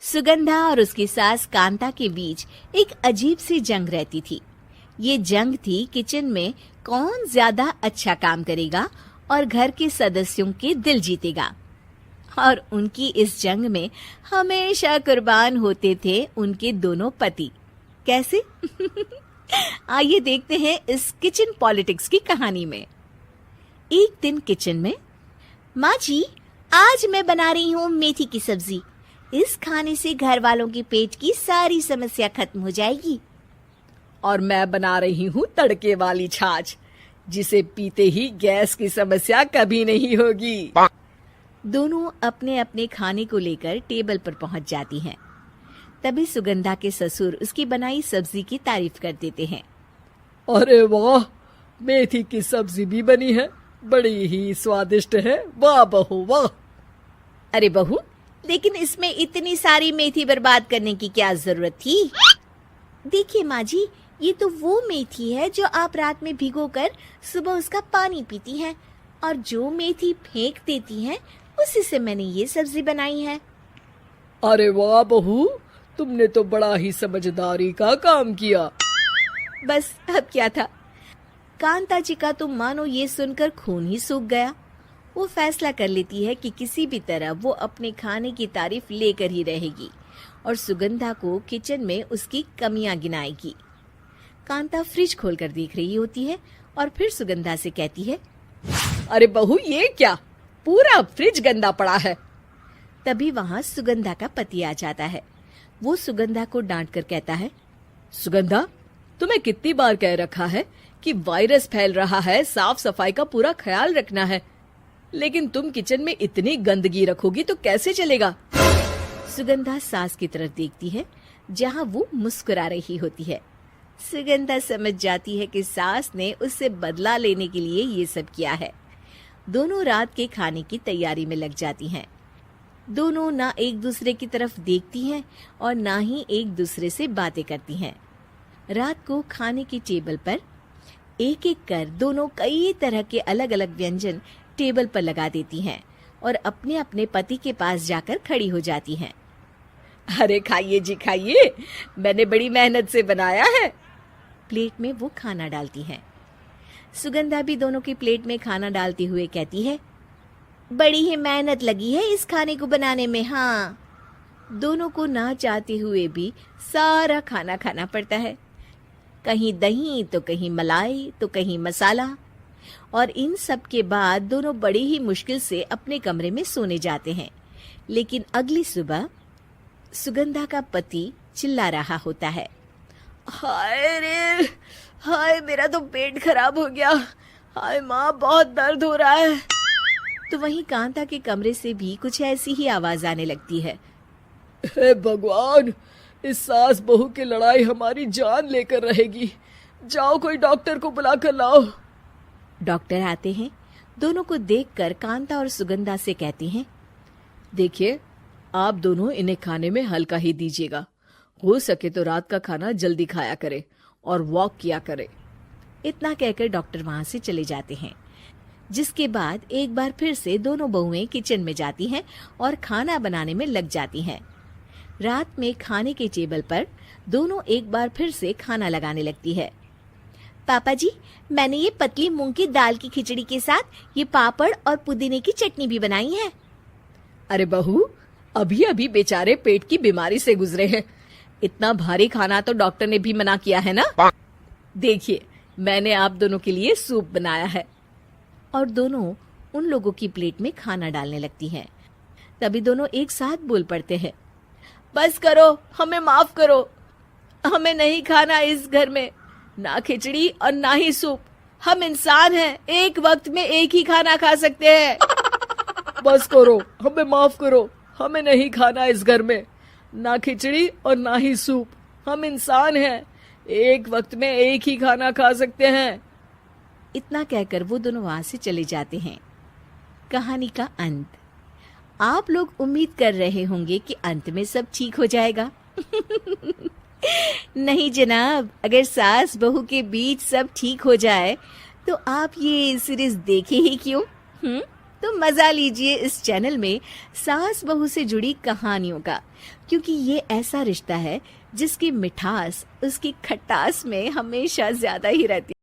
सुगंधा और उसकी सास कांता के बीच एक अजीब सी जंग रहती थी। ये जंग थी किचन में कौन ज्यादा अच्छा काम करेगा और घर के सदस्यों के दिल जीतेगा। और उनकी इस जंग में हमेशा कुर्बान होते थे उनके दोनों पति। कैसे? आइए देखते हैं इस किचन पॉलिटिक्स की कहानी में। एक दिन किचन में, माँ जी, आज मैं बना रही हूँ मेथी की सब्जी। इस खाने से घर वालों के पेट की सारी समस्या खत्म हो जाएगी। और मैं बना रही हूँ तड़के वाली छाछ, जिसे पीते ही गैस की समस्या कभी नहीं होगी। दोनों अपने अपने खाने को लेकर टेबल पर पहुंच जाती हैं। तभी सुगंधा के ससुर उसकी बनाई सब्जी की तारीफ कर देते हैं। अरे वाह, मेथी की सब्जी भी बनी है, बड़ी ही स्वादिष्ट है। वाह बहू वाह। अरे बहू, लेकिन इसमें इतनी सारी मेथी बर्बाद करने की क्या जरूरत थी? देखिए माँ जी, ये तो वो मेथी है जो आप रात में भिगोकर सुबह उसका पानी पीती हैं, और जो मेथी फेंक देती हैं उसी से मैंने ये सब्जी बनाई है। अरे वाह बहू, तुमने तो बड़ा ही समझदारी का काम किया। बस अब क्या था, कांता जी का तो मानो ये सुनकर खून ही सूख गया। वो फैसला कर लेती है कि किसी भी तरह वो अपने खाने की तारीफ लेकर ही रहेगी और सुगंधा को किचन में उसकी कमियां गिनाएगी। कांता फ्रिज खोलकर देख रही होती है और फिर सुगंधा से कहती है, अरे बहू, ये क्या, पूरा फ्रिज गंदा पड़ा है। तभी वहाँ सुगंधा का पति आ जाता है। वो सुगंधा को डांट कर कहता है, सुगंधा, तुम्हें कितनी बार कह रखा है कि वायरस फैल रहा है, साफ सफाई का पूरा ख्याल रखना है, लेकिन तुम किचन में इतनी गंदगी रखोगी तो कैसे चलेगा। सुगंधा सास की तरफ देखती है जहाँ वो मुस्कुरा रही होती है। सुगंधा समझ जाती है कि सास ने उससे बदला लेने के लिए ये सब किया है। दोनों रात के खाने की तैयारी में लग जाती हैं। दोनों ना एक दूसरे की तरफ देखती हैं और ना ही एक दूसरे से बातें करती हैं। रात को खाने की टेबल पर एक एक कर दोनों कई तरह के अलग अलग व्यंजन टेबल पर लगा देती हैं और अपने अपने पति के पास जाकर खड़ी हो जाती हैं। अरे खाइए जी खाइए, मैंने बड़ी मेहनत से बनाया है। प्लेट में वो खाना डालती हैं। सुगंधा भी दोनों की प्लेट में खाना डालते हुए कहती है, बड़ी ही मेहनत लगी है इस खाने को बनाने में। हाँ, दोनों को ना चाहते हुए भी सारा खाना खाना पड़ता है। कहीं दही तो कहीं मलाई तो कहीं मसाला। और इन सब के बाद दोनों बड़ी ही मुश्किल से अपने कमरे में सोने जाते हैं। लेकिन अगली सुबह सुगंधा का पति चिल्ला रहा होता है, हाय रे, हाय मेरा तो पेट खराब हो गया, हाय माँ बहुत दर्द हो रहा है। तो वहीं कांता के कमरे से भी कुछ ऐसी ही आवाज आने लगती है। हे भगवान, इस सास बहू की लड़ाई हमारी जान लेकर रहेगी। जाओ कोई डॉक्टर को बुला कर लाओ। डॉक्टर आते हैं। दोनों को देखकर कांता और सुगंधा से कहती हैं, देखिए, आप दोनों इन्हें खाने में हल्का ही दीजिएगा। हो सके तो रात का खाना जल्दी खाया करे और वॉक किया करे। इतना कहकर डॉक्टर वहां से चले जाते हैं। जिसके बाद एक बार फिर से दोनों बहुएं किचन में जाती हैं और खाना बनाने में लग जाती हैं। रात में खाने के टेबल पर दोनों एक बार फिर से खाना लगाने लगती है। पापा जी, मैंने ये पतली मूंग की दाल की खिचड़ी के साथ ये पापड़ और पुदीने की चटनी भी बनाई है। अरे बहू, अभी अभी बेचारे पेट की बीमारी से गुजरे हैं, इतना भारी खाना तो डॉक्टर ने भी मना किया है ना। देखिए, मैंने आप दोनों के लिए सूप बनाया है। और दोनों उन लोगों की प्लेट में खाना डालने लगती हैं। तभी दोनों एक साथ बोल पड़ते हैं, बस करो, हमें माफ करो, हमें नहीं खाना इस घर में, ना खिचड़ी और ना ही सूप। हम इंसान हैं, एक वक्त में एक ही खाना खा सकते हैं। बस करो, हमें माफ करो, हमें नहीं खाना इस घर में, ना खिचड़ी और ना ही सूप। हम इंसान हैं, एक वक्त में एक ही खाना खा सकते हैं। इतना कहकर वो दोनों वहां से चले जाते हैं। कहानी का अंत। आप लोग उम्मीद कर रहे होंगे कि अंत में सब ठीक हो जाएगा। नहीं जनाब, अगर सास बहू के बीच सब ठीक हो जाए तो आप ये सीरीज देखे ही क्यों? तो मजा लीजिए इस चैनल में सास बहू से जुड़ी कहानियों का, क्योंकि ये ऐसा रिश्ता है जिसकी मिठास उसकी खटास में हमेशा ज्यादा ही रहती है।